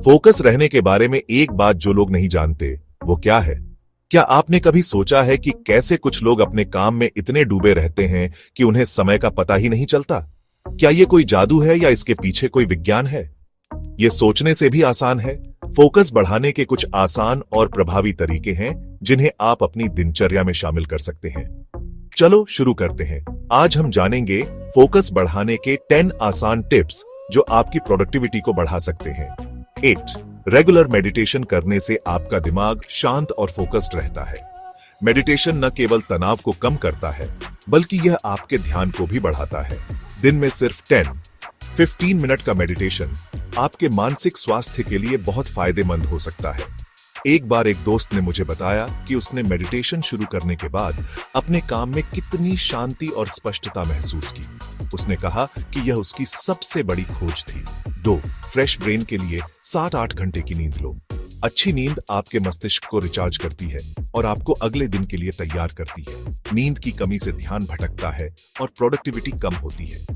Focus रहने के बारे में एक बात जो लोग नहीं जानते वो क्या है? क्या आपने कभी सोचा है कि कैसे कुछ लोग अपने काम में इतने डूबे रहते हैं कि उन्हें समय का पता ही नहीं चलता? क्या ये कोई जादू है या इसके पीछे कोई विज्ञान है? ये सोचने से भी आसान है। फोकस बढ़ाने के कुछ आसान और प्रभावी तरीके हैं जिन्हें आप अपनी दिनचर्या में शामिल कर सकते हैं। चलो शुरू करते हैं। आज हम जानेंगे फोकस बढ़ाने के 10 आसान टिप्स जो आपकी प्रोडक्टिविटी को बढ़ा सकते हैं। 8. रेगुलर मेडिटेशन करने से आपका दिमाग शांत और फोकस्ड रहता है। मेडिटेशन न केवल तनाव को कम करता है बल्कि यह आपके ध्यान को भी बढ़ाता है। दिन में सिर्फ 10-15 मिनट का मेडिटेशन आपके मानसिक स्वास्थ्य के लिए बहुत फायदेमंद हो सकता है। एक बार एक दोस्त ने मुझे बताया कि उसने मेडिटेशन शुरू करने के बाद अपने काम में कितनी शांति और स्पष्टता महसूस की। उसने कहा कि यह उसकी सबसे बड़ी खोज थी। 2. फ्रेश ब्रेन के लिए 7-8 घंटे की नींद लो। अच्छी नींद आपके मस्तिष्क को रिचार्ज करती है और आपको अगले दिन के लिए तैयार करती है। नींद की कमी से ध्यान भटकता है और प्रोडक्टिविटी कम होती है।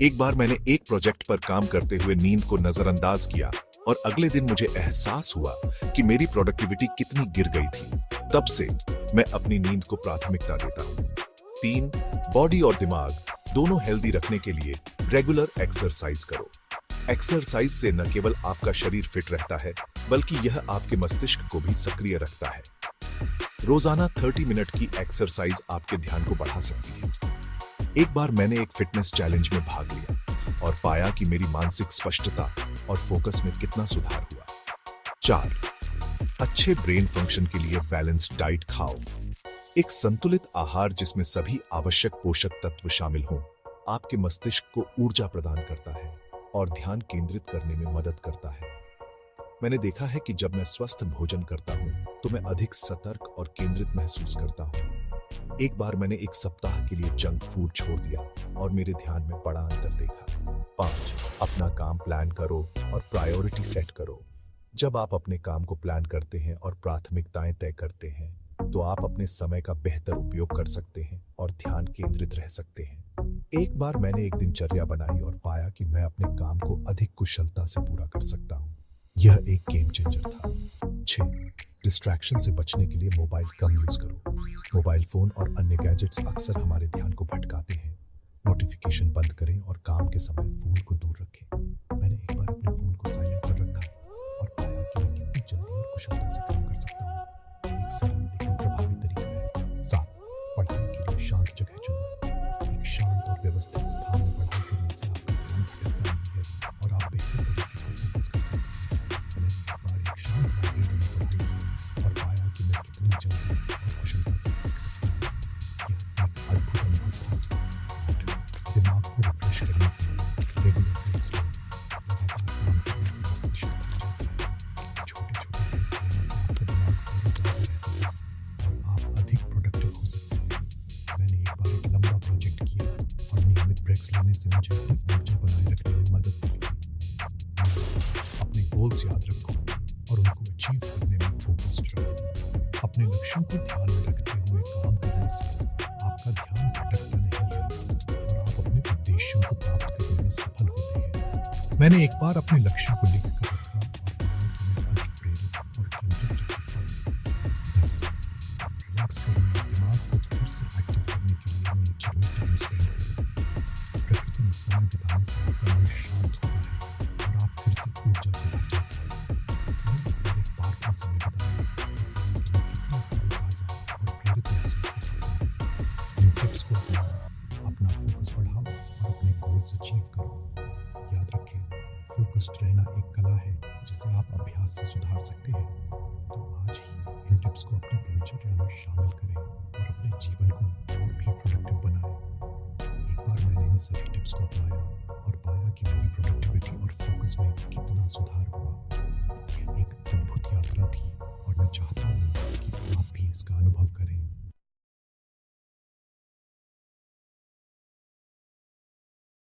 एक बार मैंने एक प्रोजेक्ट पर काम करते हुए नींद को नजरअंदाज किया और अगले दिन मुझे एहसास हुआ कि मेरी प्रोडक्टिविटी कितनी गिर गई थी। तब से मैं अपनी नींद को प्राथमिकता देता हूँ। 3. बॉडी और दिमाग दोनों हेल्दी रखने के लिए रेगुलर एक्सरसाइज करो। एक्सरसाइज से न केवल आपका शरीर फिट रहता है बल्कि यह आपके मस्तिष्क को भी सक्रिय रखता है। रोजाना 30 मिनट की एक्सरसाइज आपके ध्यान को बढ़ा सकती है। एक बार मैंने एक फिटनेस चैलेंज में भाग लिया और पाया कि मेरी मानसिक स्पष्टता और फोकस में कितना सुधार हुआ। 4. अच्छे ब्रेन फंक्शन के लिए बैलेंस्ड डाइट खाओ। एक संतुलित आहार जिसमें सभी आवश्यक पोषक तत्व शामिल हों, आपके मस्तिष्क को ऊर्जा प्रदान करता है और ध्यान केंद्रित करने में मदद करता है। मैंने देखा है कि जब मैं स्वस्थ भोजन करता हूं, तो मैं अधिक सतर्क और केंद्रित महसूस करता हूं। एक बार मैंने एक सप्ताह के लिए जंक फूड छोड़ दिया और मेरे ध्यान में बड़ा अंतर देखा। 5. अपना काम प्लान करो और प्रायोरिटी सेट करो। जब आप अपने काम को प्लान करते हैं और प्राथमिकताएं तय करते हैं, तो आप अपने समय का बेहतर उपयोग कर सकते हैं और ध्यान केंद्रित रह सकते हैं। एक बार मैंने एक दिनचर्या बनाई और पाया कि मैं अपने काम को अधिक कुशलता से पूरा कर सकता हूँ। यह एक गेम चेंजर था। 6. डिस्ट्रैक्शन से बचने के लिए मोबाइल कम यूज करो। मोबाइल फोन और अन्य गैजेट्स अक्सर हमारे ध्यान को भटकाते हैं। नोटिफिकेशन बंद करें और काम के समय फोन को दूर रखें। मैंने एक बार अपने फोन को साइलेंट पर रखा और पाया कि मैं कितनी जल्दी और कुशलता से काम कर सकता हूँ। एक सरल लेकिन प्रभावी तरीका है। 7. पढ़ाई के लिए शांत जगह चुनो। एक शांत और व्यवस्थित स्थान में पढ़ाई करने से आपका ध्यान भटकता नहीं है और आप बेहतर तरीके से फोकस कर सकते हैं। मैंने एक बार एक शांत लाइब्रेरी में पढ़ाई की और पाया कि मैं कितनी जल्दी और कुशलता से सीख सकता हूँ। यह एक अद्भुत अनुभव था। दिमाग को रिफ्रेश करने के लिए रेगुलर ब्रेक्स लो। लगातार काम करने से मस्तिष्क थक जाता है। छोटे-छोटे ब्रेक्स लेने से आपका दिमाग तरोताजा रहता है और आप अधिक प्रोडक्टिव हो सकते हैं। मैंने एक बार एक लंबा प्रोजेक्ट किया और नियमित ब्रेक्स लेने से मुझे अपनी ऊर्जा बनाए रखने में मदद मिली। अपने गोल्स याद रखो और उनको अचीव करने में फोकस्ड रहो। अपने लक्ष्यों को ध्यान में रखते हुए काम करने से आपका ध्यान भटकता नहीं है और आप अपने उद्देश्यों को प्राप्त करने में सफल होते हैं। मैंने एक बार अपने लक्ष्यों को लिख कर रखा और पाया कि मैं अधिक प्रेरित और केंद्रित रह सकता हूँ। 10. रिलैक्स करें। दिमाग को फिर से एक्टिव करने के लिए नेचर में टाइम स्पेंड करें। प्रकृति में समय बिताने से आपका मन शांत होता है और आप फिर से ऊर्जा से भर जाते हैं। मैंने एक बार एक पार्क में समय बिताया तो कितना तरोताजा और प्रेरित महसूस कर सकता हूँ। इन टिप्स को अपनाओ, अपना फोकस बढ़ाओ और अपने गोल्स अचीव करो। याद रखें, फोकस्ड रहना एक कला है जिसे आप अभ्यास से सुधार सकते हैं। तो आज ही इन टिप्स को अपनी दिनचर्या में शामिल करें और अपने जीवन को और भी प्रोडक्टिव बनाएं। एक बार मैंने इन सभी टिप्स को अपनाया और पाया कि मेरी प्रोडक्टिविटी और फोकस में कितना सुधार हुआ। यह एक अद्भुत यात्रा थी और मैं चाहता हूँ कि आप भी इसका अनुभव करें।